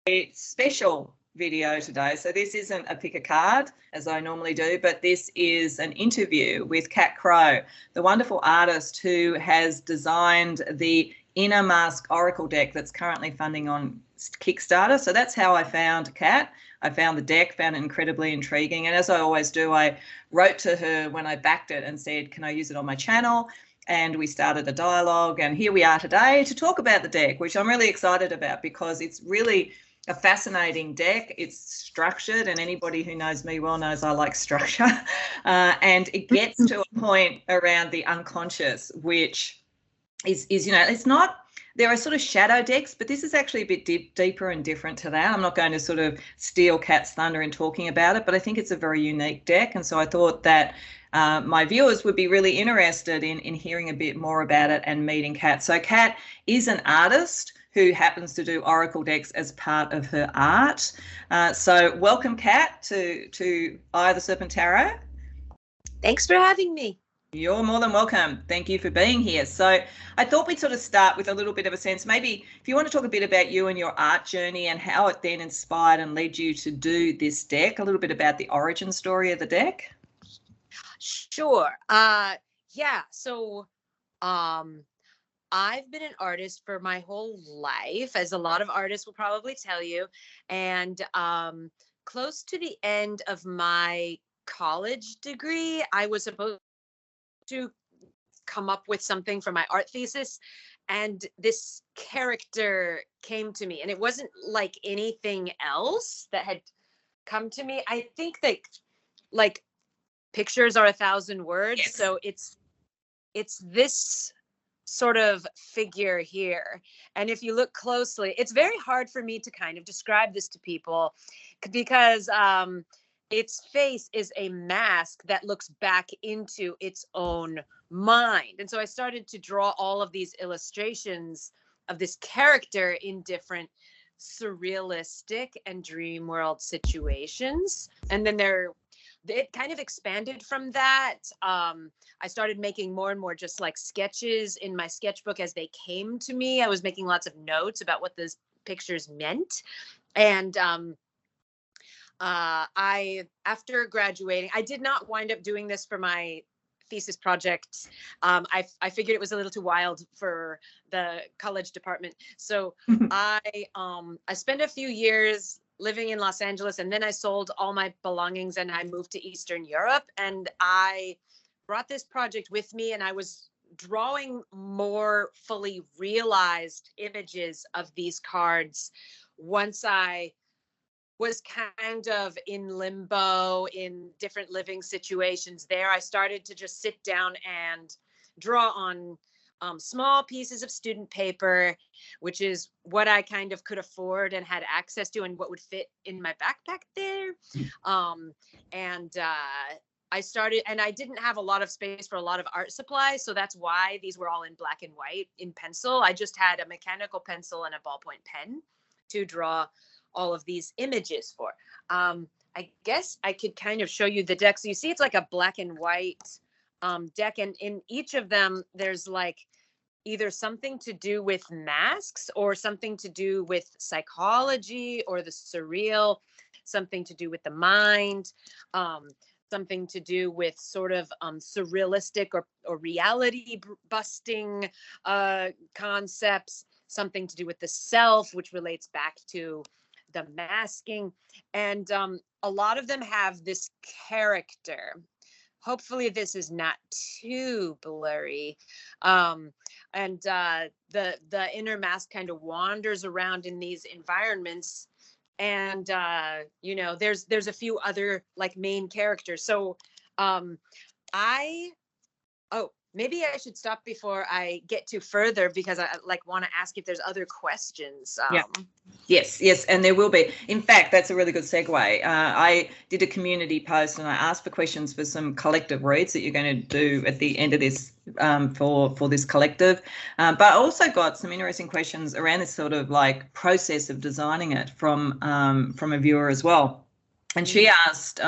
a special video today. So this isn't a pick a card as I normally do, but this is an interview with Kat Crow, the wonderful artist who has designed the Inner Mask Oracle deck that's currently funding on Kickstarter. So that's how I found Kat. I found the deck, found it incredibly intriguing. And as I always do, I wrote to her when I backed it and said, can I use it on my channel? And we started a dialogue. And here we are today to talk about the deck, which I'm really excited about because it's really a fascinating deck. It's structured, and anybody who knows me well knows I like structure. And it gets to a point around the unconscious, which is it's not, there are sort of shadow decks, but this is actually a bit deeper and different to that. I'm not going to sort of steal Kat's thunder in talking about it, but I think it's a very unique deck. And so I thought that my viewers would be really interested in hearing a bit more about it and meeting Kat. So Kat is an artist who happens to do oracle decks as part of her art. So welcome, Kat, to Eye of the Serpent Tarot. Thanks for having me. You're more than welcome. Thank you for being here. So I thought we'd sort of start with a little bit of a sense, maybe if you want to talk a bit about you and your art journey and how it then inspired and led you to do this deck, a little bit about the origin story of the deck. Sure. Yeah. So I've been an artist for my whole life, as a lot of artists will probably tell you. And close to the end of my college degree, I was supposed to come up with something for my art thesis, and this character came to me, and it wasn't like anything else that had come to me. I think that like pictures are 1,000 words. Yes. So it's this sort of figure here, and if you look closely, it's very hard for me to kind of describe this to people because its face is a mask that looks back into its own mind. And so I started to draw all of these illustrations of this character in different surrealistic and dream world situations. And then it kind of expanded from that. I started making more and more just like sketches in my sketchbook as they came to me. I was making lots of notes about what those pictures meant. And after graduating, I did not wind up doing this for my thesis project. I figured it was a little too wild for the college department. So I spent a few years living in Los Angeles, and then I sold all my belongings and I moved to Eastern Europe, and I brought this project with me, and I was drawing more fully realized images of these cards once I was kind of in limbo in different living situations there. I started to just sit down and draw on small pieces of student paper, which is what I kind of could afford and had access to and what would fit in my backpack there. I started, and I didn't have a lot of space for a lot of art supplies. So that's why these were all in black and white in pencil. I just had a mechanical pencil and a ballpoint pen to draw all of these images for. I guess I could kind of show you the deck. So you see it's like a black and white deck, and in each of them there's like either something to do with masks or something to do with psychology or the surreal, something to do with the mind, something to do with sort of surrealistic or reality busting concepts, something to do with the self, which relates back to the masking. And a lot of them have this character. Hopefully this is not too blurry. And the inner mask kind of wanders around in these environments. And, there's a few other like main characters. So maybe I should stop before I get too further because I want to ask if there's other questions. Yeah. Yes, and there will be. In fact, that's a really good segue. I did a community post and I asked for questions for some collective reads that you're going to do at the end of this for this collective. But I also got some interesting questions around this sort of like process of designing it from a viewer as well. And she asked,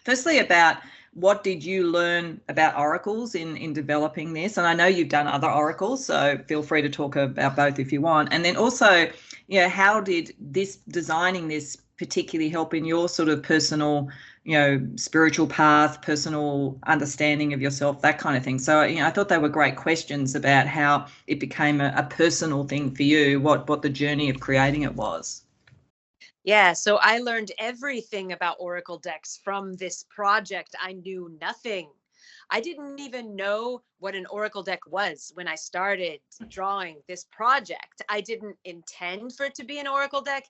firstly, about what did you learn about oracles in developing this? And I know you've done other oracles, so feel free to talk about both if you want. And then also, how did this designing this particularly help in your sort of personal, spiritual path, personal understanding of yourself, that kind of thing? So, I thought they were great questions about how it became a personal thing for you, what the journey of creating it was. Yeah, so I learned everything about Oracle decks from this project. I knew nothing. I didn't even know what an Oracle deck was when I started drawing this project. I didn't intend for it to be an Oracle deck.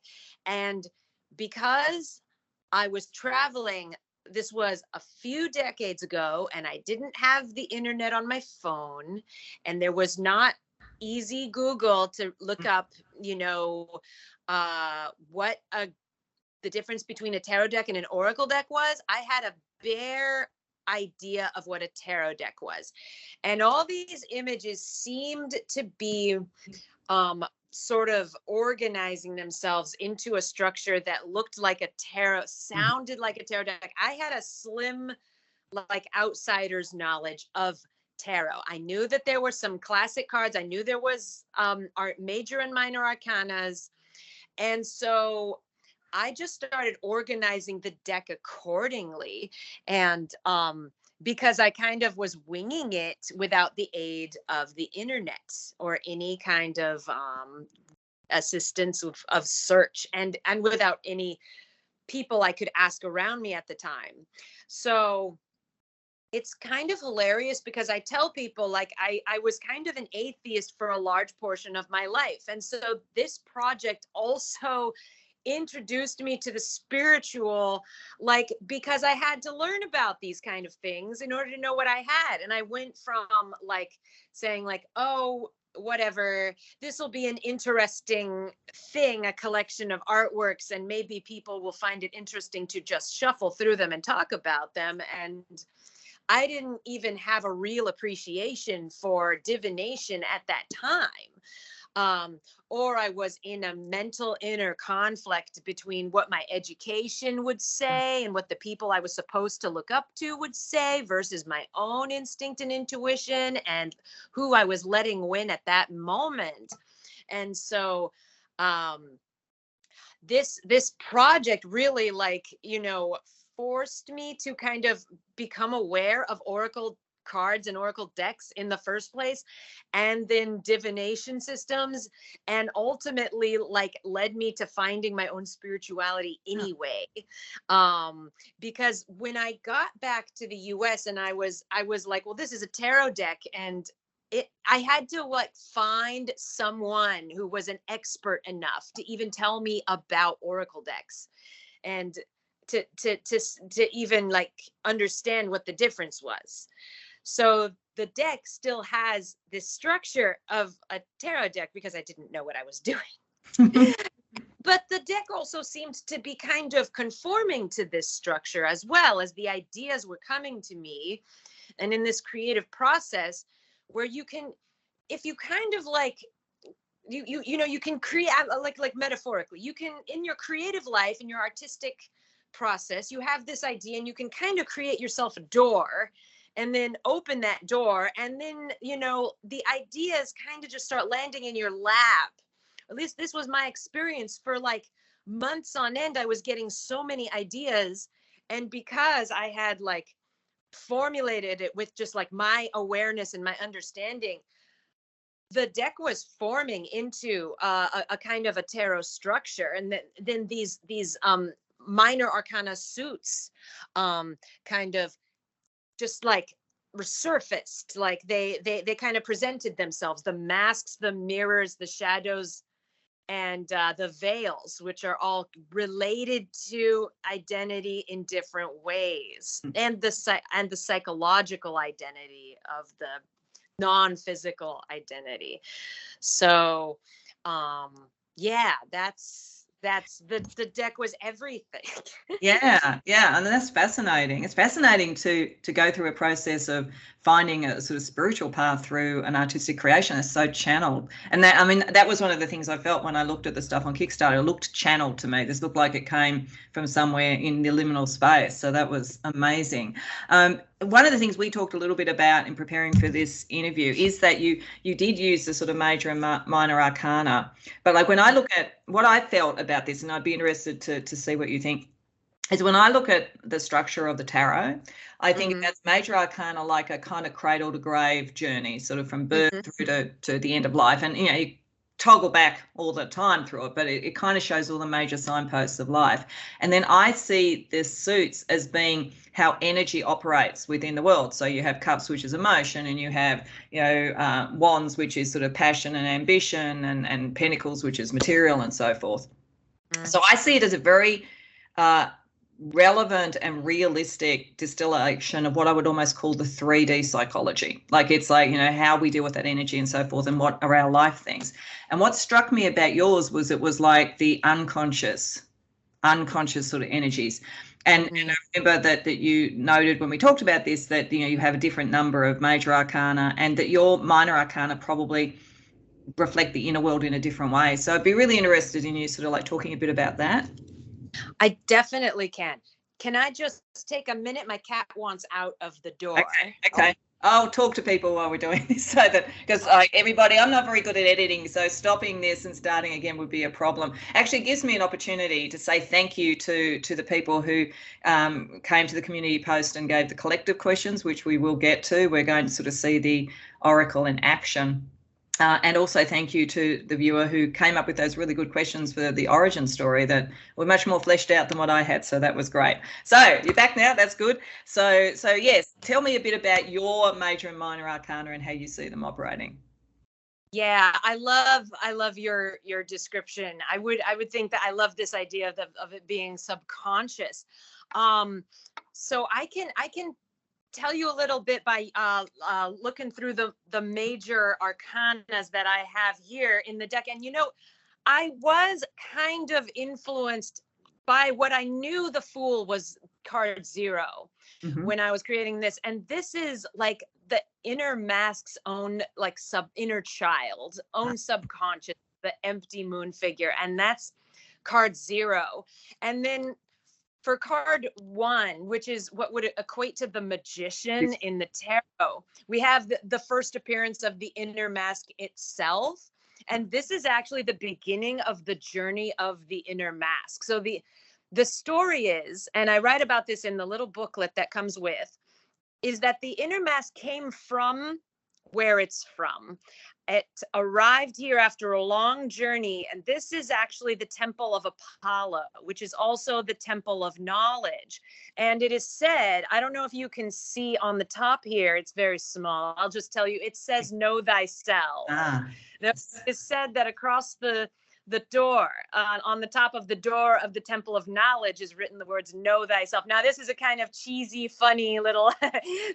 And because I was traveling, this was a few decades ago, and I didn't have the internet on my phone, and there was not easy Google to look up, what the difference between a tarot deck and an Oracle deck was. I had a bare idea of what a tarot deck was. And all these images seemed to be sort of organizing themselves into a structure that looked like a tarot, sounded like a tarot deck. I had a slim, like, outsider's knowledge of tarot. I knew that there were some classic cards. I knew there was major and minor arcanas. And so I just started organizing the deck accordingly. And because I kind of was winging it without the aid of the internet or any kind of assistance of search, and without any people I could ask around me at the time. So it's kind of hilarious because I tell people, like, I was kind of an atheist for a large portion of my life. And so this project also introduced me to the spiritual, like, because I had to learn about these kind of things in order to know what I had. And I went from, like, saying, like, oh, whatever, this will be an interesting thing, a collection of artworks, and maybe people will find it interesting to just shuffle through them and talk about them. And I didn't even have a real appreciation for divination at that time. Or I was in a mental inner conflict between what my education would say and what the people I was supposed to look up to would say versus my own instinct and intuition and who I was letting win at that moment. And so this project really, like, forced me to kind of become aware of Oracle cards and Oracle decks in the first place, and then divination systems, and ultimately, like, led me to finding my own spirituality anyway. Because when I got back to the US and I was like, well, this is a tarot deck, and I had to, like, find someone who was an expert enough to even tell me about Oracle decks, and to even, like, understand what the difference was. So the deck still has this structure of a tarot deck because I didn't know what I was doing. But the deck also seemed to be kind of conforming to this structure as well, as the ideas were coming to me. And in this creative process where you can, if you kind of, like, you can create, like metaphorically, you can, in your creative life, in your artistic process, you have this idea and you can kind of create yourself a door and then open that door, and then the ideas kind of just start landing in your lap. At least this was my experience. For, like, months on end, I was getting so many ideas, and because I had, like, formulated it with just, like, my awareness and my understanding, the deck was forming into a kind of a tarot structure. And then these minor arcana suits kind of just, like, resurfaced, like they kind of presented themselves, the masks, the mirrors, the shadows, and the veils, which are all related to identity in different ways, and the psychological identity of the non-physical identity. So yeah, that's the deck was everything. Yeah, and that's fascinating. It's fascinating to go through a process of finding a sort of spiritual path through an artistic creation. It's so channeled. And that, I mean, that was one of the things I felt when I looked at the stuff on Kickstarter. It looked channeled to me. This looked like it came from somewhere in the liminal space. So that was amazing. One of the things we talked a little bit about in preparing for this interview is that you did use the sort of major and minor arcana. But, like, when I look at what I felt about this, and I'd be interested to see what you think, is when I look at the structure of the tarot, I think that's major arcana like a kind of cradle to grave journey, sort of from birth through to the end of life. And, you toggle back all the time through it, but it kind of shows all the major signposts of life. And then I see the suits as being how energy operates within the world. So you have cups, which is emotion, and you have, wands, which is sort of passion and ambition, and pentacles, which is material, and so forth. So I see it as a very relevant and realistic distillation of what I would almost call the 3D psychology. Like, it's like, how we deal with that energy and so forth, and what are our life things. And what struck me about yours was it was like the unconscious sort of energies. And I remember that you noted when we talked about this that, you have a different number of major arcana, and that your minor arcana probably reflect the inner world in a different way. So I'd be really interested in you sort of like talking a bit about that. I definitely can. Can I just take a minute? My cat wants out of the door. Okay. I'll talk to people while we're doing this, so that, because everybody, I'm not very good at editing, so stopping this and starting again would be a problem. Actually, it gives me an opportunity to say thank you to the people who came to the community post and gave the collective questions, which we will get to. We're going to sort of see the oracle in action. And also thank you to the viewer who came up with those really good questions for the origin story that were much more fleshed out than what I had. So that was great. So you're back now. That's good. So yes, tell me a bit about your major and minor arcana and how you see them operating. Yeah, I love your description. I would think that I love this idea of it being subconscious. So I can tell you a little bit by looking through the major arcanas that I have here in the deck. And, I was kind of influenced by what I knew the Fool was card 0 when I was creating this. And this is like the inner mask's own like inner child, own subconscious, the empty moon figure. And that's card 0. And then for card 1, which is what would equate to the magician in the tarot, we have the first appearance of the inner mask itself. And this is actually the beginning of the journey of the inner mask. So the story is, and I write about this in the little booklet that comes with, is that the inner mask came from where it's from. It arrived here after a long journey, and this is actually the Temple of Apollo, which is also the Temple of Knowledge. And it is said, I don't know if you can see on the top here, it's very small. I'll just tell you, it says, know thyself. It's said that across the door, on the top of the door of the Temple of Knowledge is written the words, know thyself. Now, this is a kind of cheesy, funny little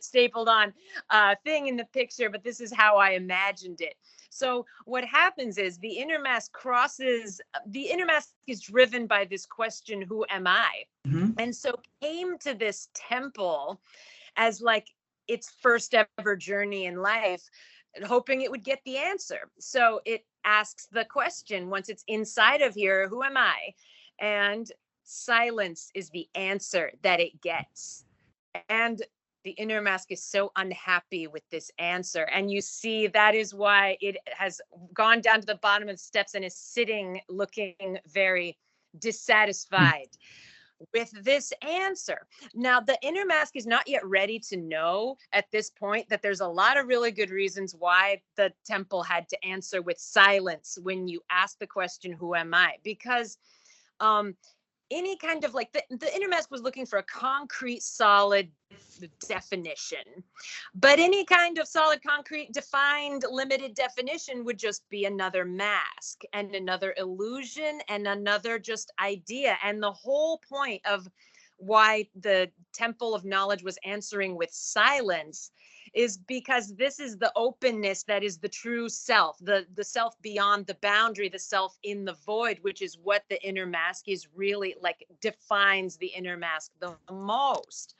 stapled on thing in the picture, but this is how I imagined it. So what happens is the inner mask is driven by this question, who am I? And so came to this temple as like its first ever journey in life, hoping it would get the answer. So it asks the question, once it's inside of here, who am I? And silence is the answer that it gets. And the inner mask is so unhappy with this answer. And you see, that is why it has gone down to the bottom of the steps and is sitting looking very dissatisfied with this answer. Now, the inner mask is not yet ready to know at this point that there's a lot of really good reasons why the temple had to answer with silence when you ask the question, who am I? Because any kind of like the inner mask was looking for a concrete, solid definition, but any kind of solid, concrete, defined, limited definition would just be another mask and another illusion and another just idea. And the whole point of why the Temple of Knowledge was answering with silence is because this is the openness that is the true self, the self beyond the boundary, the self in the void, which is what the inner mask is really like, defines the inner mask the most.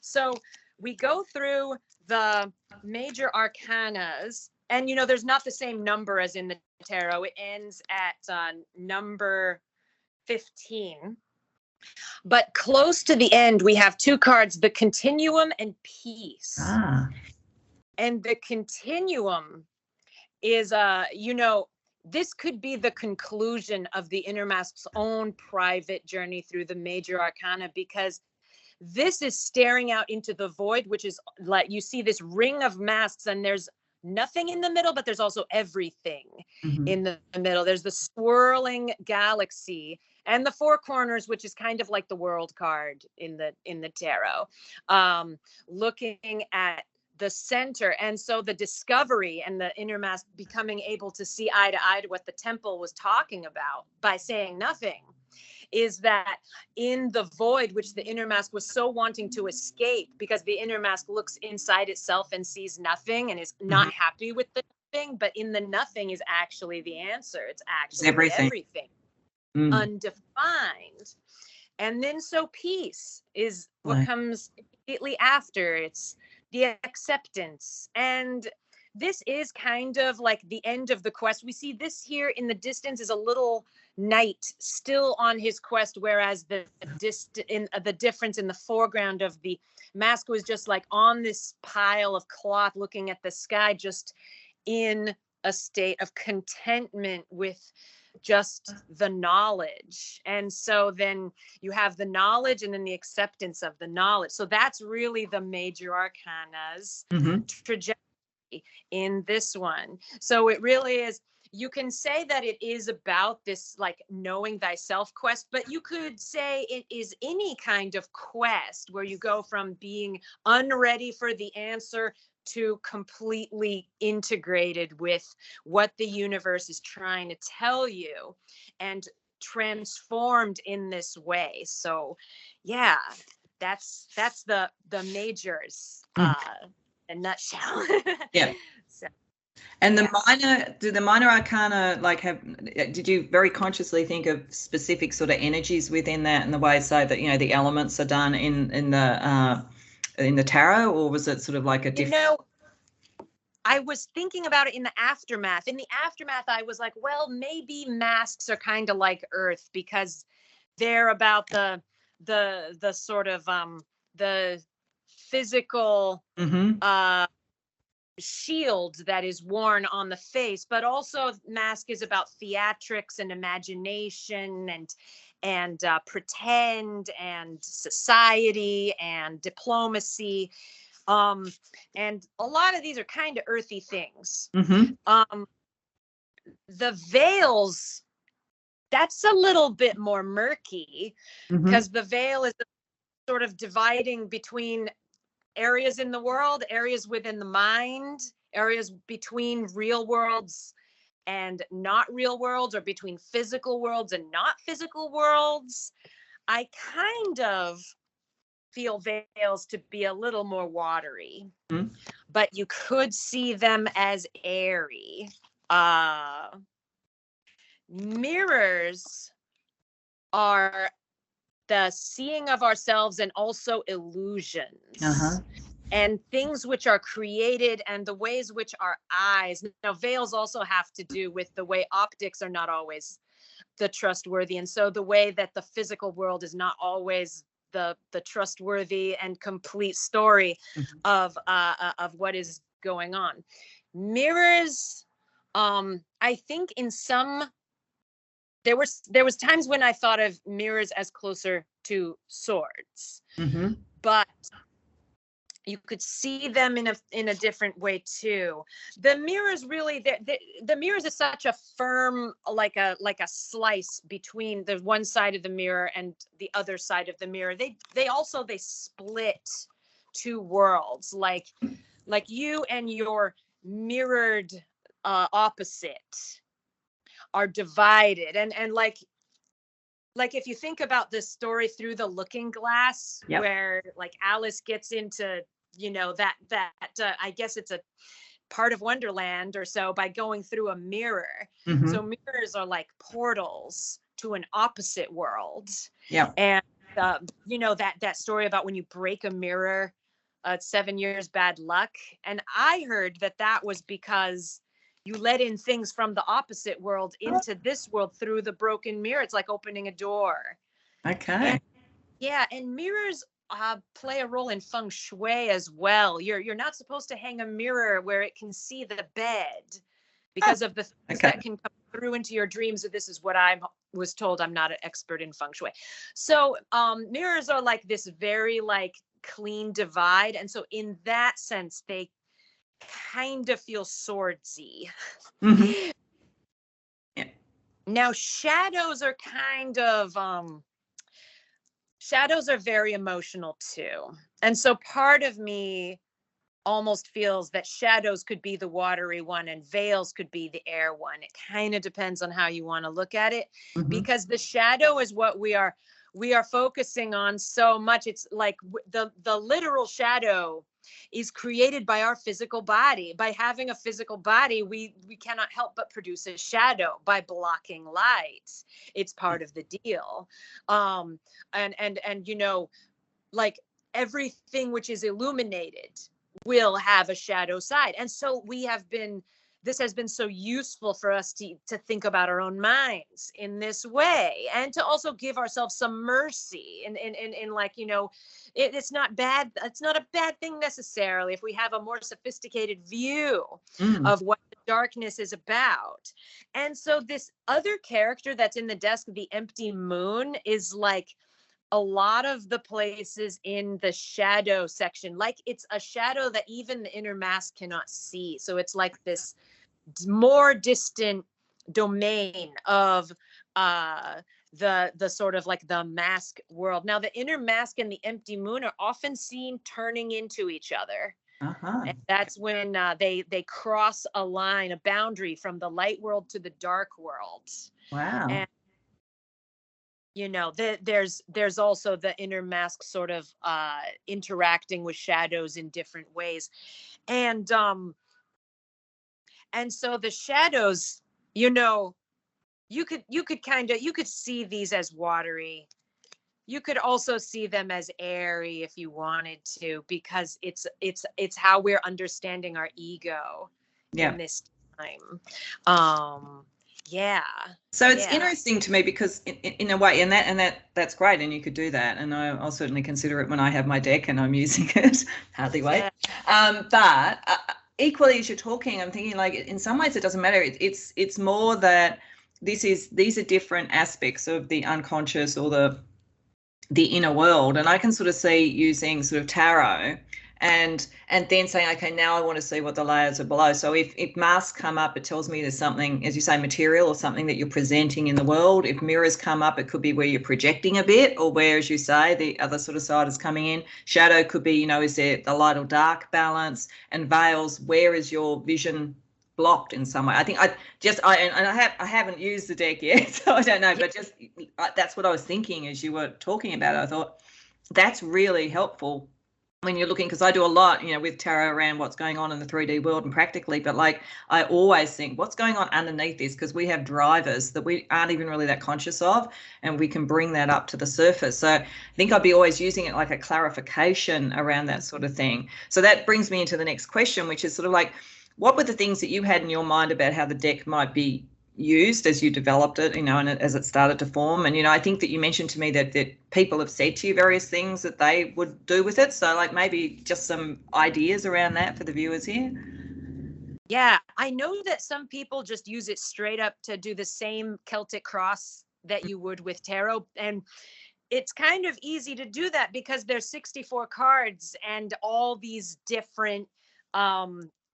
So we go through the major arcanas, and there's not the same number as in the tarot. It ends at number 15. But close to the end, we have 2 cards, the Continuum and Peace. And the Continuum is, this could be the conclusion of the inner mask's own private journey through the major arcana, because this is staring out into the void, which is like you see this ring of masks and there's nothing in the middle, but there's also everything in the middle. There's the swirling galaxy and the four corners, which is kind of like the world card in the tarot, looking at the center. And so the discovery and the inner mask becoming able to see eye to eye to what the temple was talking about by saying nothing, is that in the void, which the inner mask was so wanting to escape, because the inner mask looks inside itself and sees nothing and is not happy with the nothing, but in the nothing is actually the answer. It's actually everything. Undefined. And then so peace is what comes immediately after. It's the acceptance. And this is kind of like the end of the quest. We see this here in the distance is a little knight still on his quest, whereas the difference in the foreground of the mask was just like on this pile of cloth looking at the sky, just in a state of contentment with just the knowledge. And so then you have the knowledge and then the acceptance of the knowledge. So that's really the major arcana's trajectory in this one. So it really is, you can say that it is about this like knowing thyself quest, but you could say it is any kind of quest where you go from being unready for the answer to completely integrated with what the universe is trying to tell you and transformed in this way. So yeah, that's the majors in a nutshell. Yeah. So, and the minor arcana like did you very consciously think of specific sort of energies within that and the way, so that, you know, the elements are done in the tarot, or was it sort of like a different? You know, I was thinking about it in the aftermath. In the aftermath, I was like, well, maybe masks are kind of like Earth, because they're about the sort of the physical shield that is worn on the face, but also mask is about theatrics and imagination and pretend and society and diplomacy. And a lot of these are kind of earthy things. The veils, that's a little bit more murky, because the veil is sort of dividing between areas in the world, areas within the mind, areas between real worlds and not real worlds, or between physical worlds and not physical worlds. I kind of feel veils to be a little more watery, but you could see them as airy. Mirrors are the seeing of ourselves and also illusions and things which are created and the ways which our eyes. Now, veils also have to do with the way optics are not always the trustworthy. And so the way that the physical world is not always the trustworthy and complete story of what is going on. Mirrors, I think in some, there was times when I thought of mirrors as closer to swords, but you could see them in a different way too. The mirrors really, the mirrors is such a firm, like a slice between the one side of the mirror and the other side of the mirror. They split two worlds, like you and your mirrored opposite are divided, and like if you think about this story Through the Looking Glass, where like Alice gets into, you know, that I guess it's a part of Wonderland or so by going through a mirror. So mirrors are like portals to an opposite world. And you know, that story about when you break a mirror, 7 years bad luck. And I heard that was because you let in things from the opposite world into this world through the broken mirror. It's like opening a door. Okay. And mirrors play a role in feng shui as well. You're not supposed to hang a mirror where it can see the bed, because of the things that can come through into your dreams. This is what I was told. I'm not an expert in feng shui. So mirrors are like this very like clean divide. And so in that sense, they kind of feel swordsy. Mm-hmm. Yeah. Now shadows are kind of shadows are very emotional too. And so part of me almost feels that shadows could be the watery one and veils could be the air one. It kind of depends on how you want to look at it, Mm-hmm. because the shadow is what we are focusing on so much. It's like the literal shadow is created by our physical body. By having a physical body, we cannot help but produce a shadow by blocking light. It's part of the deal. And you know, like everything which is illuminated will have a shadow side. And so this has been so useful for us to think about our own minds in this way, and to also give ourselves some mercy in like, you know, it's not bad. It's not a bad thing necessarily if we have a more sophisticated view of what the darkness is about. And so this other character that's in the desk, the empty moon, is like a lot of the places in the shadow section. Like it's a shadow that even the inner mask cannot see. So it's like this more distant domain of the sort of like the mask world. Now the inner mask and the empty moon are often seen turning into each other. Uh-huh. And that's when they cross a line, a boundary from the light world to the dark world. Wow. And you know, there's also the inner mask sort of interacting with shadows in different ways. And so the shadows, you know, you could see these as watery. You could also see them as airy if you wanted to, because it's how we're understanding our ego in this time. Yeah. So it's interesting to me because in a way, and that's great, and you could do that, and I'll certainly consider it when I have my deck and I'm using it. Hardly wait. Yeah. But equally, as you're talking, I'm thinking like in some ways it doesn't matter. It's more that these are different aspects of the unconscious or the inner world, and I can sort of see using sort of tarot and then saying, okay, now I want to see what the layers are below. So if masks come up, it tells me there's something, as you say, material or something that you're presenting in the world. If mirrors come up, it could be where you're projecting a bit, or where, as you say, the other sort of side is coming in. Shadow could be, you know, is there the light or dark balance? And veils, where is your vision blocked in some way? I think I haven't used the deck yet, so I don't know, but just that's what I was thinking as you were talking about it. I thought that's really helpful when you're looking, because I do a lot, you know, with tarot around what's going on in the 3D world and practically, but like I always think what's going on underneath this, because we have drivers that we aren't even really that conscious of, and we can bring that up to the surface. So I think I'd be always using it like a clarification around that sort of thing. So that brings me into the next question, which is sort of like, what were the things that you had in your mind about how the deck might be used as you developed it, you know, and as it started to form? And, you know, I think that you mentioned to me that people have said to you various things that they would do with it. So like maybe just some ideas around that for the viewers here. Yeah, I know that some people just use it straight up to do the same Celtic cross that you would with tarot. And it's kind of easy to do that because there's 64 cards and all these different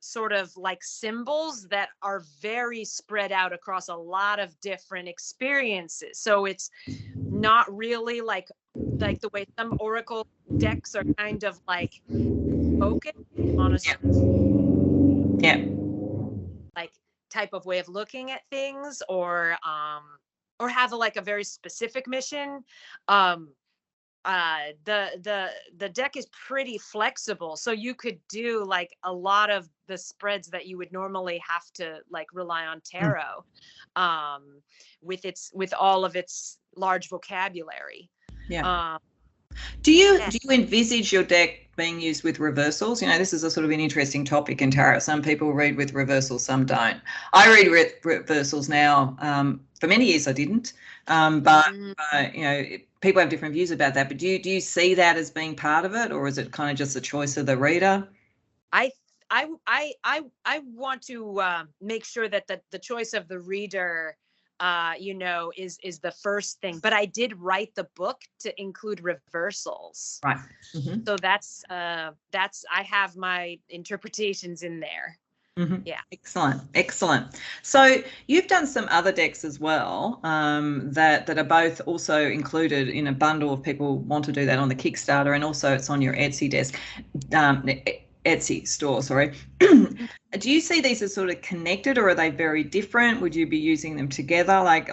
sort of like symbols that are very spread out across a lot of different experiences. So it's not really like the way some oracle decks are kind of like focused on a like type of way of looking at things, or have like a very specific mission. The deck is pretty flexible, so you could do like a lot of the spreads that you would normally have to like rely on tarot, with all of its large vocabulary. Do you envisage your deck being used with reversals? You know, this is a sort of an interesting topic in tarot. Some people read with reversals, some don't. I read with reversals now. For many years I didn't, but you know, people have different views about that. But do you see that as being part of it, or is it kind of just a choice of the reader? I want to make sure that the choice of the reader, is the first thing. But I did write the book to include reversals. Right. Mm-hmm. So that's I have my interpretations in there. Mm-hmm. Yeah. Excellent. So you've done some other decks as well, that are both also included in a bundle if people want to do that on the Kickstarter, and also it's on your Etsy Etsy store, sorry. Do you see these as sort of connected, or are they very different? Would you be using them together? Like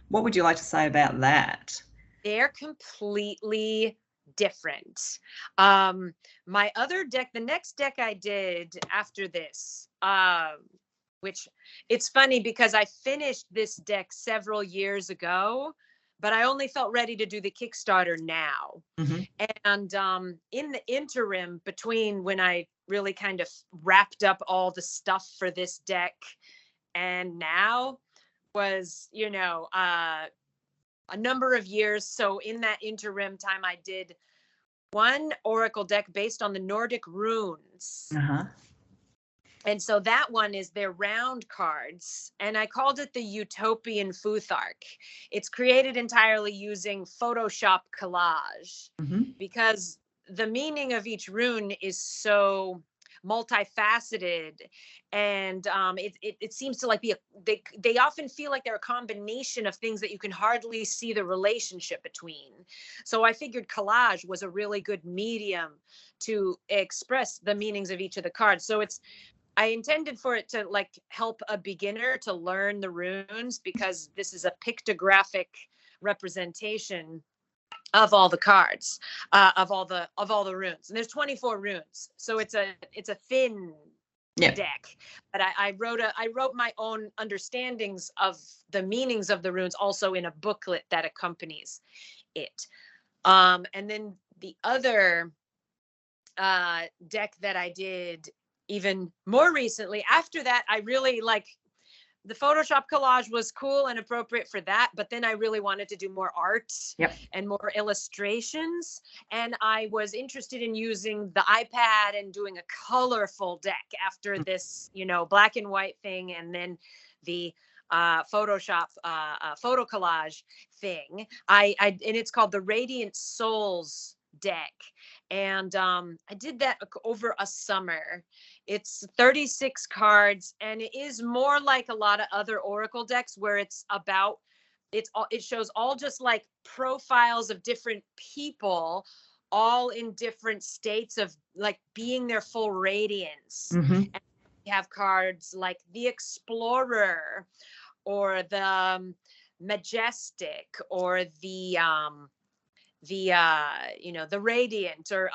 what would you like to say about that? They're completely different. My other deck, the next deck I did after this, which it's funny because I finished this deck several years ago, but I only felt ready to do the Kickstarter now. Mm-hmm. And in the interim between when I really kind of wrapped up all the stuff for this deck and now was, a number of years. So in that interim time, I did one Oracle deck based on the Nordic runes. Uh-huh. And so that one is their round cards. And I called it the Utopian Futhark. It's created entirely using Photoshop collage, Mm-hmm. because the meaning of each rune is so multifaceted, and it seems to like be they often feel like they're a combination of things that you can hardly see the relationship between. So I figured collage was a really good medium to express the meanings of each of the cards. So I intended for it to like help a beginner to learn the runes, because this is a pictographic representation of all the cards, of all the runes, and there's 24 runes, so it's a thin deck. But I wrote my own understandings of the meanings of the runes also in a booklet that accompanies it. And then the other deck that I did even more recently, after that, I really like the Photoshop collage was cool and appropriate for that, but then I really wanted to do more art and more illustrations. And I was interested in using the iPad and doing a colorful deck after this, black and white thing, and then the Photoshop photo collage thing. And it's called the Radiant Souls deck. And I did that over a summer. It's 36 cards, and it is more like a lot of other Oracle decks where it shows all just like profiles of different people, all in different states of like being their full radiance. Mm-hmm. And you have cards like the Explorer, or the Majestic, or the Radiant, or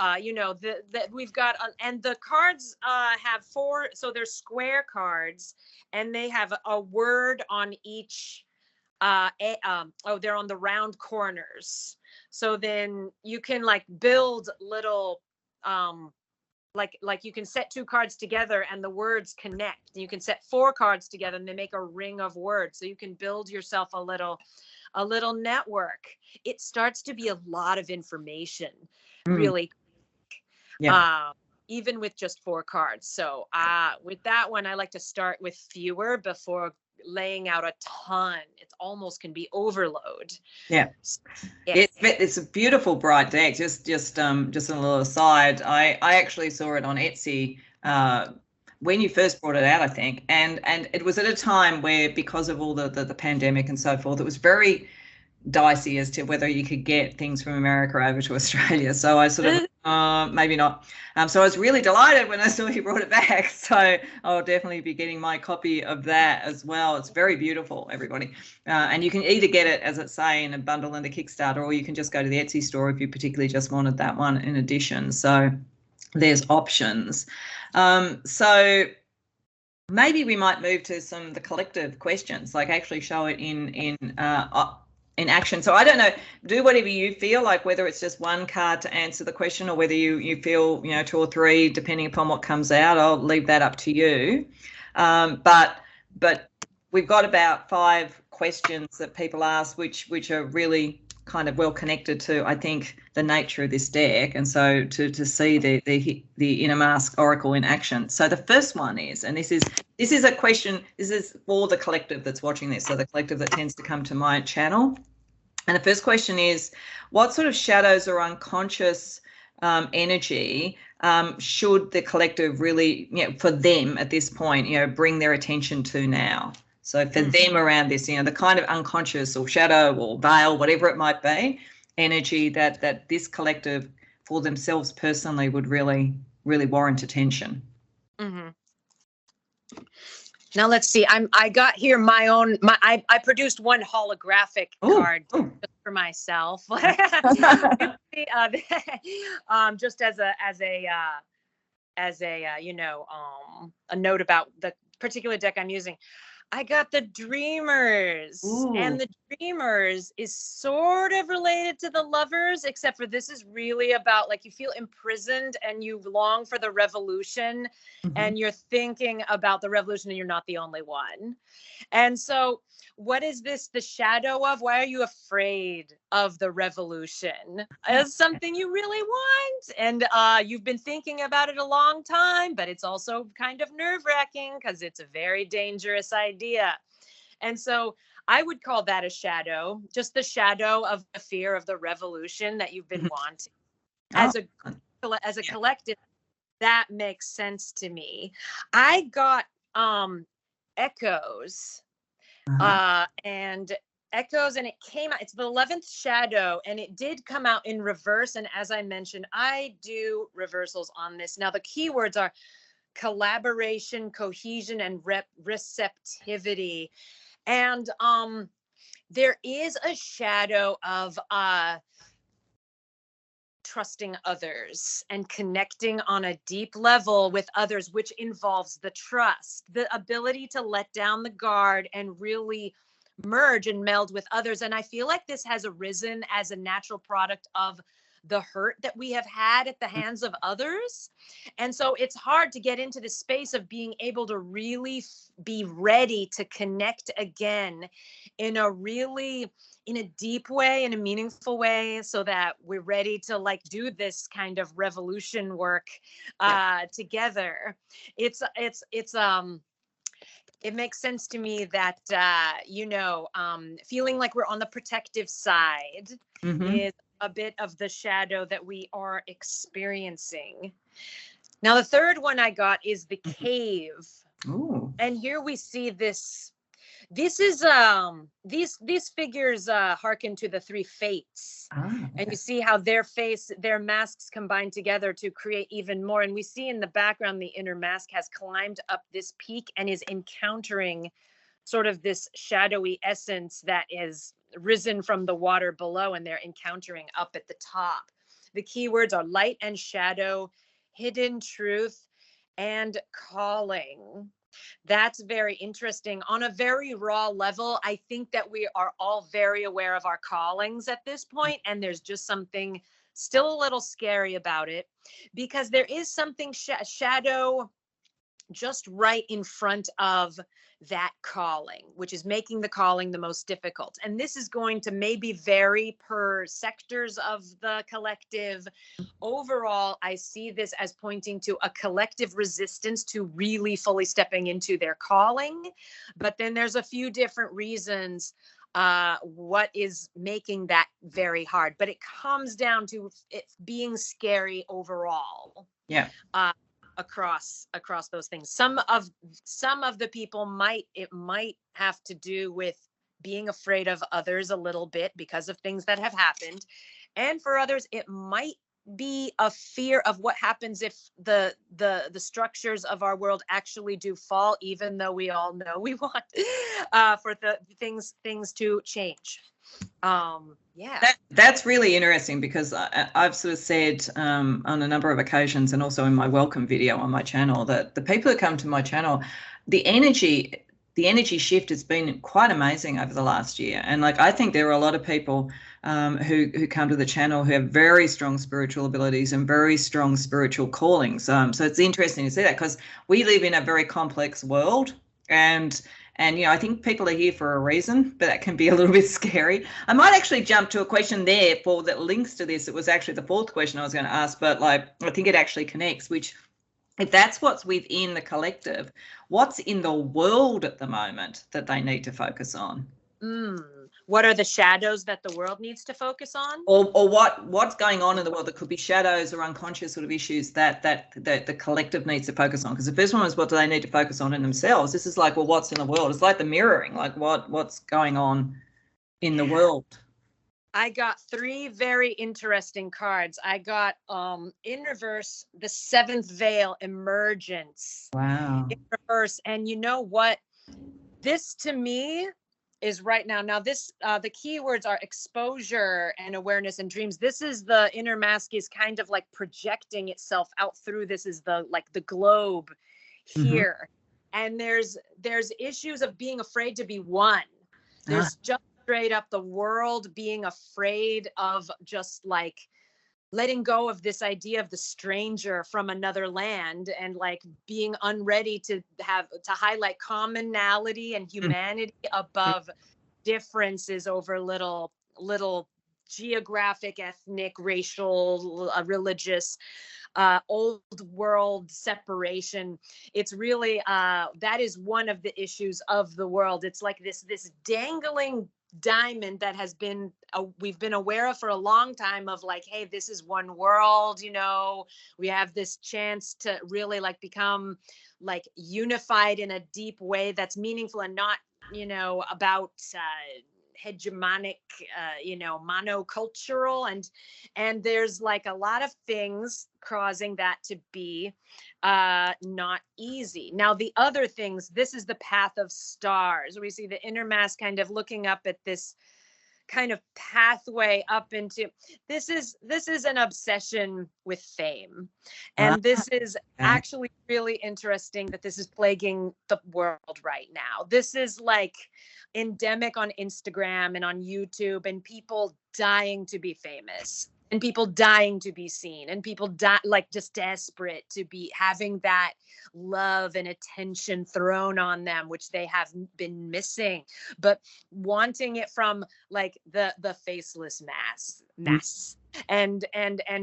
we've got, and the cards have four, so they're square cards, and they have a word on each. They're on the round corners, so then you can like build little like you can set two cards together and the words connect. You can set four cards together and they make a ring of words, so you can build yourself a little network. It starts to be a lot of information, really. Even with just four cards. So with that one, I like to start with fewer before laying out a ton. It almost can be overload. It's a beautiful bright deck. Just a little aside, I actually saw it on Etsy when you first brought it out, I think, and it was at a time where, because of all the pandemic and so forth, it was very dicey as to whether you could get things from America over to Australia. So I sort of maybe not. So I was really delighted when I saw you brought it back. So I'll definitely be getting my copy of that as well. It's very beautiful, everybody. And you can either get it, as it's saying, in a bundle in the Kickstarter, or you can just go to the Etsy store if you particularly just wanted that one in addition. So there's options. So maybe we might move to some of the collective questions, like actually show it in action. So I don't know, do whatever you feel like, whether it's just one card to answer the question, or whether you feel, two or three, depending upon what comes out. I'll leave that up to you. But we've got about 5 questions that people ask, which are really kind of well connected to, I think, the nature of this deck, and so to see the inner mask oracle in action. So the first one is, and this is a question, this is for the collective that's watching this, so the collective that tends to come to my channel. And the first question is, what sort of shadows or unconscious energy should the collective really, for them at this point, bring their attention to now? So for them around this, the kind of unconscious or shadow or veil, whatever it might be, energy that this collective for themselves personally would really, really warrant attention. Mm-hmm. Now let's see. I got here my own. I produced one holographic card for myself, just as a note about the particular deck I'm using. I got the Dreamers. Ooh. And the Dreamers is sort of related to the Lovers, except for this is really about, like, you feel imprisoned and you long for the revolution, and you're thinking about the revolution and you're not the only one. And so what is this the shadow of? Why are you afraid of the revolution? It's something you really want, and you've been thinking about it a long time, but it's also kind of nerve-wracking because it's a very dangerous idea. And so I would call that a shadow, just the shadow of the fear of the revolution that you've been wanting. As a collective, that makes sense to me. I got Echoes. And Echoes, and it came out, it's the 11th shadow, and it did come out in reverse. And as I mentioned, I do reversals on this. Now the keywords are collaboration, cohesion, and receptivity. And there is a shadow of trusting others and connecting on a deep level with others, which involves the trust, the ability to let down the guard and really merge and meld with others. And I feel like this has arisen as a natural product of the hurt that we have had at the hands of others. And so it's hard to get into the space of being able to really be ready to connect again in a deep way, in a meaningful way, so that we're ready to, like, do this kind of revolution work together. It makes sense to me that, feeling like we're on the protective side is a bit of the shadow that we are experiencing. Now, the third one I got is the Cave. Ooh. And here we see this. This is these figures hearken to the three fates. Okay. And you see how their masks combine together to create even more. And we see in the background the inner mask has climbed up this peak and is encountering sort of this shadowy essence that is risen from the water below, and they're encountering up at the top. The keywords are light and shadow, hidden truth, and calling. That's very interesting. On a very raw level, I think that we are all very aware of our callings at this point, and there's just something still a little scary about it, because there is something shadow just right in front of that calling, which is making the calling the most difficult. And this is going to maybe vary per sectors of the collective. Overall, I see this as pointing to a collective resistance to really fully stepping into their calling. But then there's a few different reasons what is making that very hard. But it comes down to it being scary overall. Yeah. Across those things. Some of the people might have to do with being afraid of others a little bit because of things that have happened. And for others, it might be a fear of what happens if the structures of our world actually do fall, even though we all know we want for the things to change. That's really interesting, because I've sort of said on a number of occasions, and also in my welcome video on my channel, that the people that come to my channel, the energy shift has been quite amazing over the last year. And like, I think there are a lot of people who come to the channel who have very strong spiritual abilities and very strong spiritual callings. So it's interesting to see that, because we live in a very complex world, and And, I think people are here for a reason, but that can be a little bit scary. I might actually jump to a question there that links to this. It was actually the fourth question I was going to ask, but I think it actually connects, which, if that's what's within the collective, what's in the world at the moment that they need to focus on? What are the shadows that the world needs to focus on? Or what's going on in the world that could be shadows or unconscious sort of issues that the collective needs to focus on? Because the first one was, what do they need to focus on in themselves? This is like, well, what's in the world? It's like the mirroring, like what's going on in the world. I got 3 very interesting cards. I got in reverse, the 7th veil, emergence. Wow. In reverse. And you know what? This to me is right now. Now this, the keywords are exposure and awareness and dreams. This is the inner mask is kind of like projecting itself out through. This is the globe here. And there's issues of being afraid to be one. There's just straight up the world being afraid of just like letting go of this idea of the stranger from another land, and like being unready to highlight commonality and humanity above differences over little geographic, ethnic, racial, religious, old world separation. It's really that is one of the issues of the world. It's like this dangling diamond that has been we've been aware of for a long time, of like, hey, this is one world, we have this chance to really like become like unified in a deep way that's meaningful, and not about hegemonic monocultural, and there's like a lot of things causing that to be not easy. Now the other things, this is the path of stars. We see the inner mask kind of looking up at this kind of pathway up into this is an obsession with fame, and this is actually really interesting that this is plaguing the world right now. This is like endemic on Instagram and on YouTube, and people dying to be famous, and people dying to be seen, and people like just desperate to be having that love and attention thrown on them, which they have been missing, but wanting it from like the faceless mass, and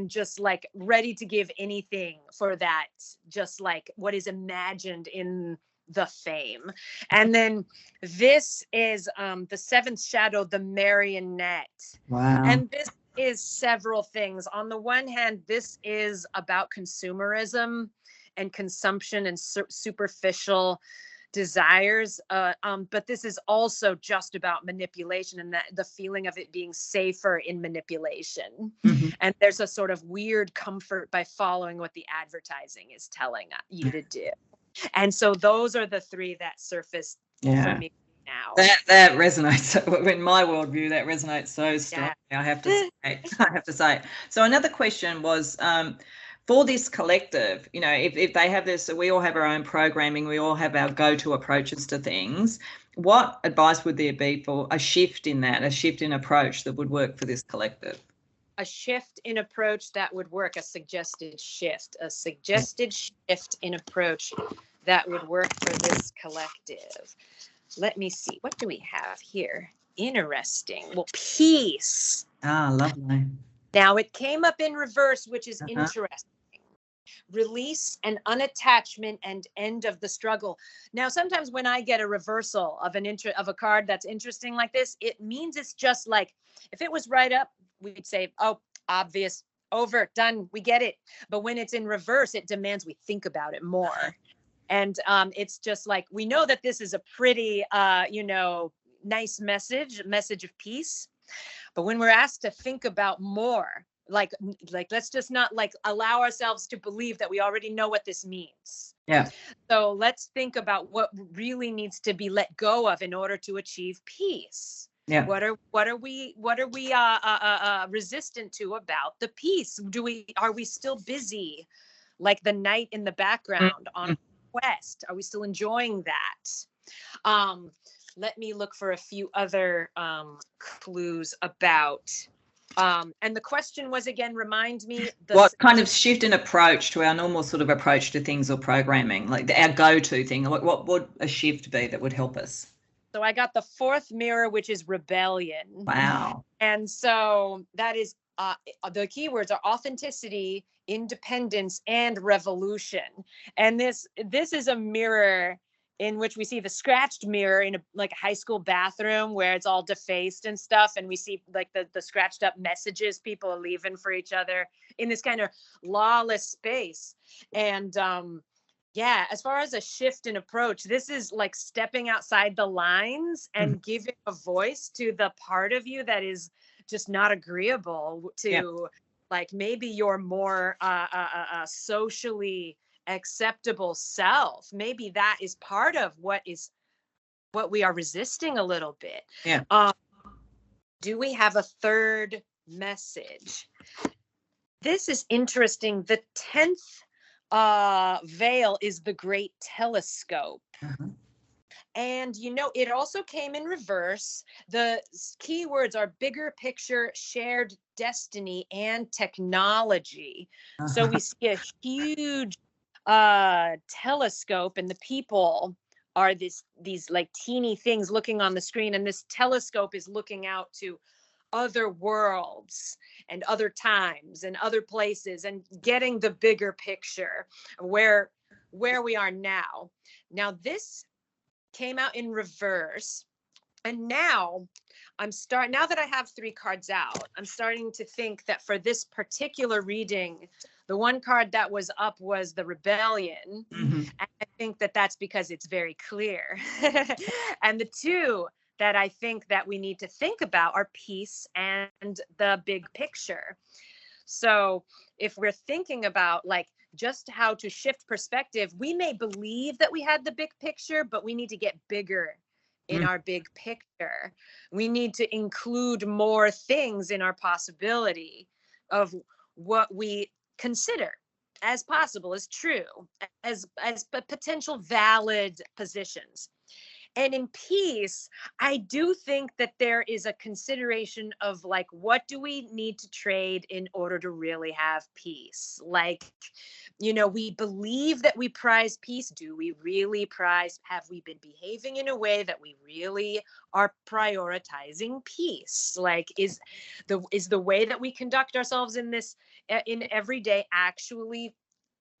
just like ready to give anything for that, just like what is imagined in the fame. And then this is the 7th shadow, the marionette. Wow. And this is several things. On the one hand, this is about consumerism and consumption and superficial desires, but this is also just about manipulation, and that the feeling of it being safer in manipulation. And there's a sort of weird comfort by following what the advertising is telling you to do. And so those are the 3 that surfaced for me now. That resonates in my worldview. That resonates so strongly. I have to say. So another question was, for this collective, if they have this, we all have our own programming, we all have our go-to approaches to things. What advice would there be for a shift in approach that would work for this collective? A shift in approach that would work, a suggested shift in approach that would work for this collective. Let me see. What do we have here? Interesting. Well, peace. Lovely. Now it came up in reverse, which is interesting. Release and unattachment and end of the struggle. Now, sometimes when I get a reversal of a card that's interesting like this, it means it's just like, if it was right up, we'd say, oh, obvious, over, done, we get it. But when it's in reverse, it demands we think about it more. And it's just like, we know that this is a pretty, nice message of peace. But when we're asked to think about more, like let's just not like allow ourselves to believe that we already know what this means. Yeah. So let's think about what really needs to be let go of in order to achieve peace. Yeah. What are we resistant to about the peace? Are we still busy like the night in the background on quest? Are we still enjoying that? Let me look for a few other clues about And the question was, again, remind me. What kind of shift in approach to our normal sort of approach to things or programming, like our go-to thing? What would a shift be that would help us? So I got the fourth mirror, which is rebellion. Wow. And so that is the keywords are authenticity, independence, and revolution. And this is a mirror in which we see the scratched mirror in like a high school bathroom where it's all defaced and stuff, and we see like the scratched up messages people are leaving for each other in this kind of lawless space. And yeah, as far as a shift in approach, this is like stepping outside the lines and giving a voice to the part of you that is just not agreeable to, like, maybe your more socially acceptable self. Maybe that is part of what we are resisting a little bit. Do we have a third message? This is interesting. The 10th veil is the great telescope. And, you know, it also came in reverse. The keywords are bigger picture, shared destiny, and technology. So we see a huge telescope, and the people are these like teeny things looking on the screen, and this telescope is looking out to other worlds and other times and other places and getting the bigger picture where we are now. Now this came out in reverse, and now now that I have 3 cards out, I'm starting to think that for this particular reading, the one card that was up was the rebellion. And I think that that's because it's very clear. And the 2 that I think that we need to think about are peace and the big picture. So if we're thinking about like just how to shift perspective, we may believe that we had the big picture, but we need to get bigger in our big picture. We need to include more things in our possibility of what we consider as possible, as true, as potential valid positions. And in peace, I do think that there is a consideration of like, what do we need to trade in order to really have peace? Like, you know, we believe that we prize peace. Do we really have we been behaving in a way that we really are prioritizing peace? Like, is the way that we conduct ourselves in this, in every day, actually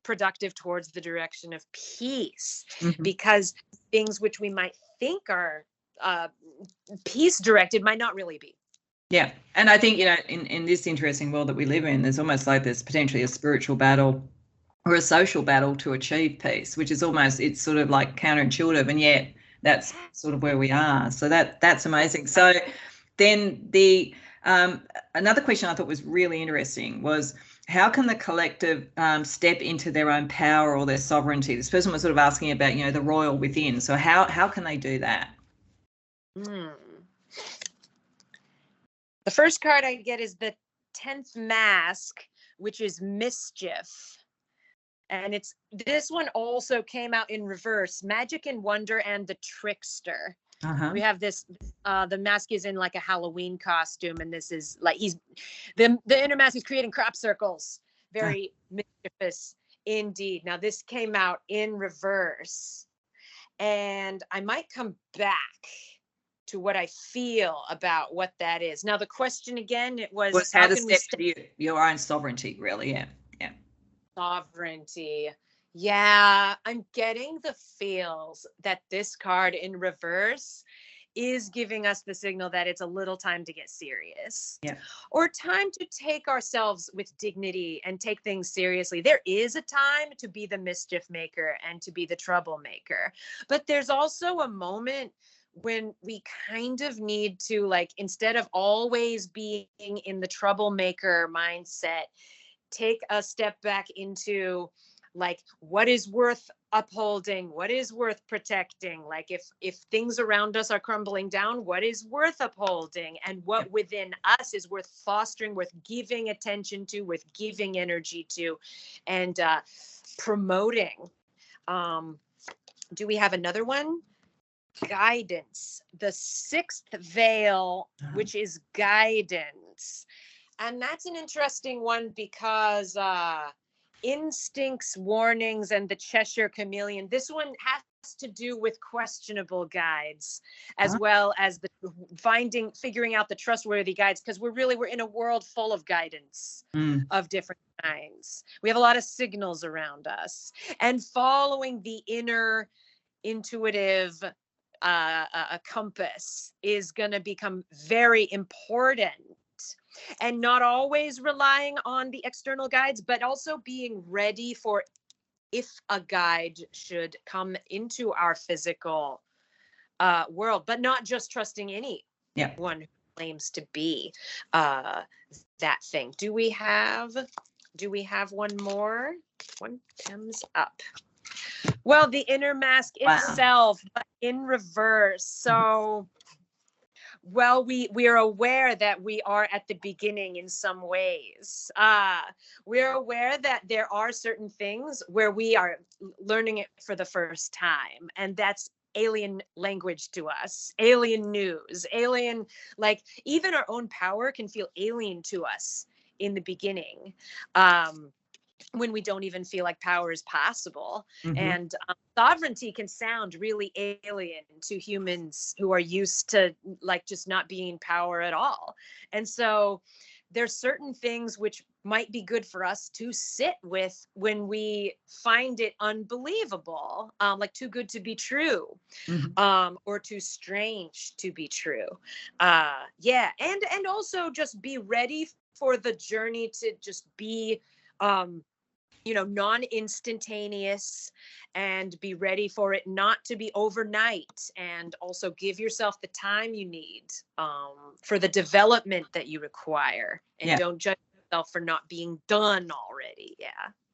productive towards the direction of peace? Because things which we might think are peace directed might not really be. Yeah. And I think, you know, in this interesting world that we live in, there's almost like there's potentially a spiritual battle or a social battle to achieve peace, which is almost, it's sort of like counterintuitive, and yet that's sort of where we are. So that's amazing. So then the another question I thought was really interesting was, how can the collective step into their own power or their sovereignty? This person was sort of asking about, you know, the royal within. So how can they do that? The first card I get is the 10th mask, which is mischief. And this one also came out in reverse: magic and wonder and the trickster. We have this, the mask is in like a Halloween costume, and this is like the inner mask is creating crop circles. Very mischievous indeed. Now this came out in reverse, and I might come back to what I feel about what that is. Now the question again, it was how to step to your own sovereignty, really. Yeah. Sovereignty. Yeah, I'm getting the feels that this card in reverse is giving us the signal that it's a little time to get serious. Or time to take ourselves with dignity and take things seriously. There is a time to be the mischief maker and to be the troublemaker, but there's also a moment when we kind of need to, like, instead of always being in the troublemaker mindset, take a step back into like, what is worth upholding, what is worth protecting? Like, if things around us are crumbling down, what is worth upholding, and what within us is worth fostering, worth giving attention to, worth giving energy to, and promoting. Do we have another one? Guidance, the 6th veil, which is guidance. And that's an interesting one because instincts, warnings, and the Cheshire Chameleon. This one has to do with questionable guides, as well as the figuring out the trustworthy guides, because we're in a world full of guidance of different kinds. We have a lot of signals around us, and following the inner intuitive compass is going to become very important. And not always relying on the external guides, but also being ready for if a guide should come into our physical world, but not just trusting anyone who claims to be that thing. Do we have one more? One comes up. Well, the inner mask itself, but in reverse. So, well, we are aware that we are at the beginning in some ways. We're aware that there are certain things where we are learning it for the first time, and that's alien language to us, alien news, alien, like even our own power can feel alien to us in the beginning. When we don't even feel like power is possible. And sovereignty can sound really alien to humans who are used to like just not being in power at all. And so there's certain things which might be good for us to sit with when we find it unbelievable, like too good to be true, or too strange to be true. And also just be ready for the journey to just be non-instantaneous, and be ready for it not to be overnight, and also give yourself the time you need for the development that you require, and don't judge yourself for not being done already.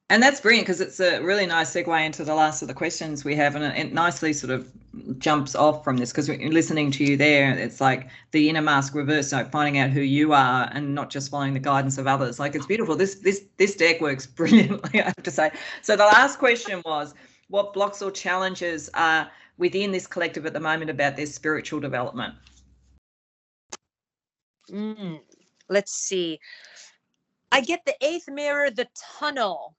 And that's brilliant, because it's a really nice segue into the last of the questions we have, and it nicely sort of jumps off from this, because listening to you there, it's like the inner mask reverse, like finding out who you are and not just following the guidance of others. Like, it's beautiful. This deck works brilliantly, I have to say. So the last question was, what blocks or challenges are within this collective at the moment about their spiritual development? Let's see. I get the 8th mirror, the tunnel.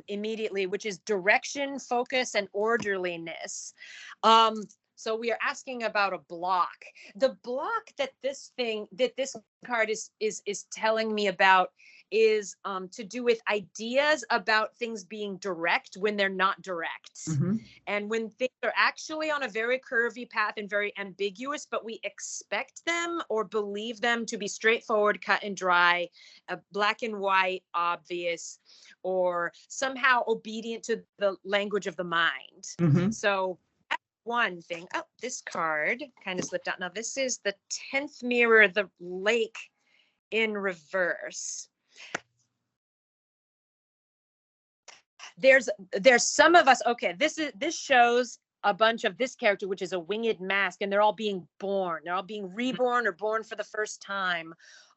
Immediately, which is direction, focus, and orderliness. So we are asking about a block. The block that this card is telling me about is to do with ideas about things being direct when they're not direct. And when things are actually on a very curvy path and very ambiguous, but we expect them or believe them to be straightforward, cut and dry, black and white, obvious, or somehow obedient to the language of the mind. So that's one thing. Oh, this card kind of slipped out. Now this is the 10th mirror, the lake in reverse. There's some of us. Okay, this shows a bunch of this character, which is a winged mask, and they're all being born. They're all being reborn or born for the first time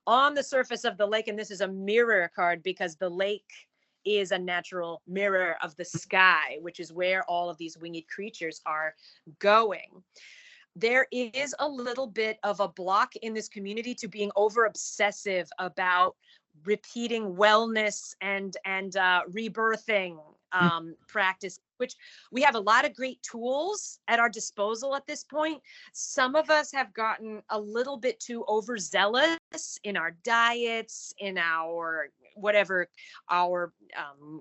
on the surface of the lake. And this is a mirror card because the lake is a natural mirror of the sky, which is where all of these winged creatures are going. There is a little bit of a block in this community to being over obsessive about repeating wellness and rebirthing practice, which we have a lot of great tools at our disposal at this point. Some of us have gotten a little bit too overzealous in our diets, in our whatever, our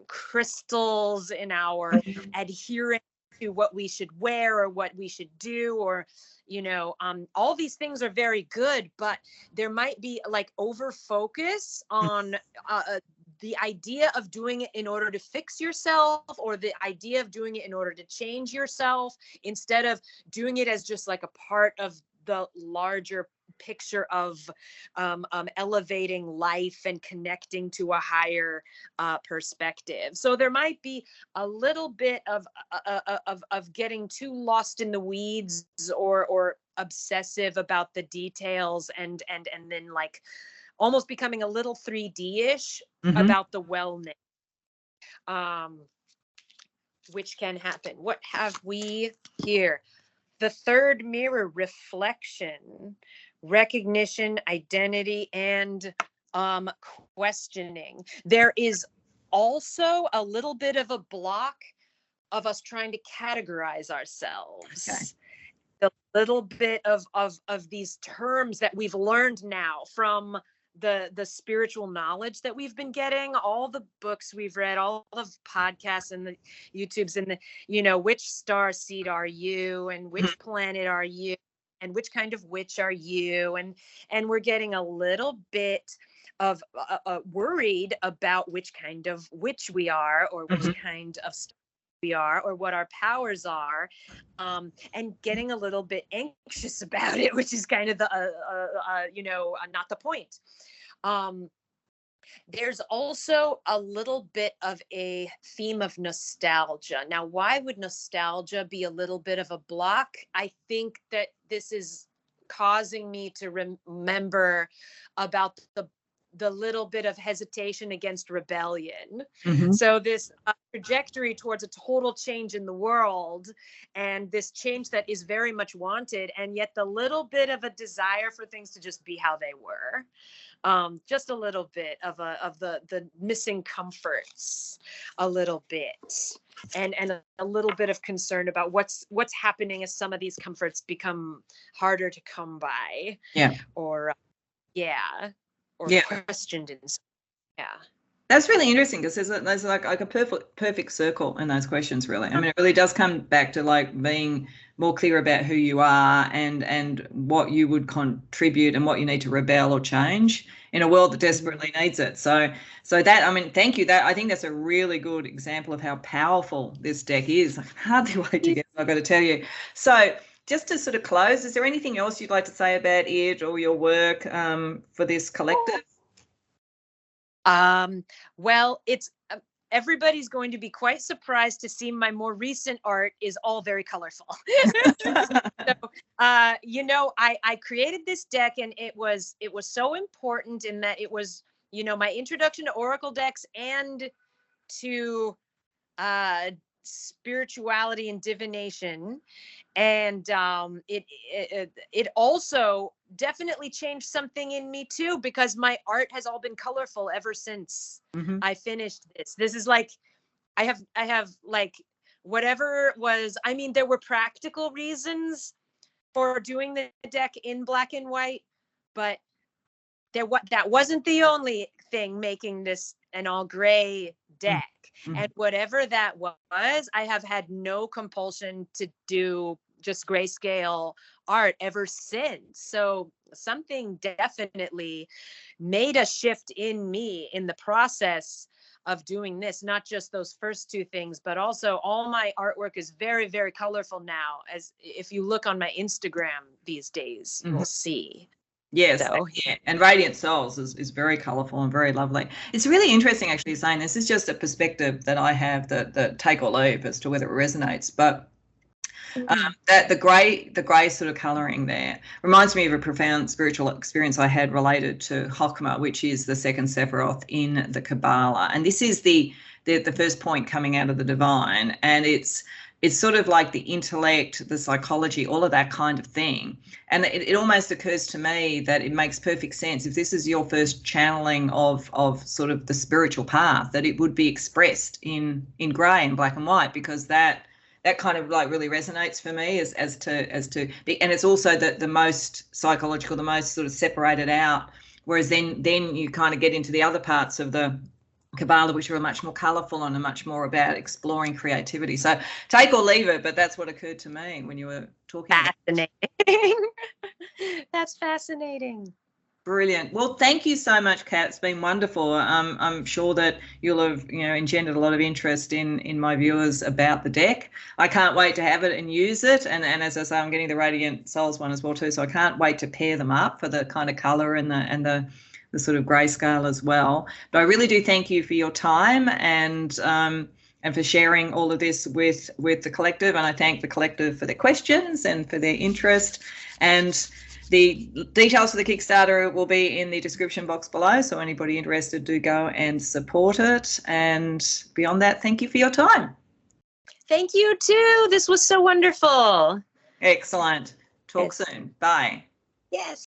crystals, in our adherence to what we should wear or what we should do, or all these things are very good, but there might be like over focus on the idea of doing it in order to fix yourself, or the idea of doing it in order to change yourself, instead of doing it as just like a part of the larger picture of elevating life and connecting to a higher perspective. So there might be a little bit of getting too lost in the weeds, or obsessive about the details, and then like almost becoming a little 3D-ish about the wellness, which can happen. What have we here? The 3rd mirror, reflection, recognition, identity, and questioning. There is also a little bit of a block of us trying to categorize ourselves. Okay. The little bit of these terms that we've learned now from the spiritual knowledge that we've been getting, all the books we've read, all the podcasts and the YouTubes, and the, which star seed are you, and which planet are you, and which kind of witch are you, and we're getting a little bit of worried about which kind of witch we are, or which kind of star we are, or what our powers are, and getting a little bit anxious about it, which is kind of the not the point. There's also a little bit of a theme of nostalgia. Now, why would nostalgia be a little bit of a block? I think that this is causing me to remember about the little bit of hesitation against rebellion. So this trajectory towards a total change in the world, and this change that is very much wanted, and yet the little bit of a desire for things to just be how they were. Just a little bit of the missing comforts, a little bit, and a little bit of concern about what's happening as some of these comforts become harder to come by. Yeah. Or questioned in. Yeah. That's really interesting, because there's like a perfect circle in those questions, really. I mean, it really does come back to like being more clear about who you are and what you would contribute and what you need to rebel or change in a world that desperately needs it. So that, I mean, thank you. That, I think that's a really good example of how powerful this deck is. I can hardly wait to get it, I've got to tell you. So just to sort of close, is there anything else you'd like to say about it or your work for this collective? Well, it's everybody's going to be quite surprised to see my more recent art is all very colorful. So, I created this deck, and it was so important in that it was, my introduction to Oracle decks and to spirituality and divination. And it also definitely changed something in me too, because my art has all been colorful ever since I finished this. This is like, I have like whatever was, I mean, there were practical reasons for doing the deck in black and white, but that wasn't the only thing making this an all gray deck. And whatever that was, I have had no compulsion to do just grayscale art ever since. So something definitely made a shift in me in the process of doing this, not just those first two things, but also all my artwork is very, very colorful now. As if you look on my Instagram these days, you will see. Yes, yeah. And Radiant Souls is very colourful and very lovely. It's really interesting actually saying this is just a perspective that I have that take or leave as to whether it resonates. But that the grey sort of colouring there reminds me of a profound spiritual experience I had related to Chokmah, which is the second Sephiroth in the Kabbalah. And this is the first point coming out of the divine, and it's sort of like the intellect, the psychology, all of that kind of thing. And it almost occurs to me that it makes perfect sense, if this is your first channeling of sort of the spiritual path, that it would be expressed in grey and black and white, because that kind of like really resonates for me as to and it's also the most psychological, the most sort of separated out, whereas then you kind of get into the other parts of the Kabbalah, which are much more colourful and are much more about exploring creativity. So take or leave it, but that's what occurred to me when you were talking. Fascinating. That's fascinating. Brilliant. Well, thank you so much, Kat. It's been wonderful. I'm sure that you'll have, engendered a lot of interest in my viewers about the deck. I can't wait to have it and use it. And as I say, I'm getting the Radiant Souls one as well too. So I can't wait to pair them up for the kind of colour and the sort of grayscale as well. But I really do thank you for your time and for sharing all of this with the collective. And I thank the collective for their questions and for their interest. And the details for the Kickstarter will be in the description box below. So anybody interested, do go and support it. And beyond that, thank you for your time. Thank you too. This was so wonderful. Excellent. Talk soon. Bye. Yes.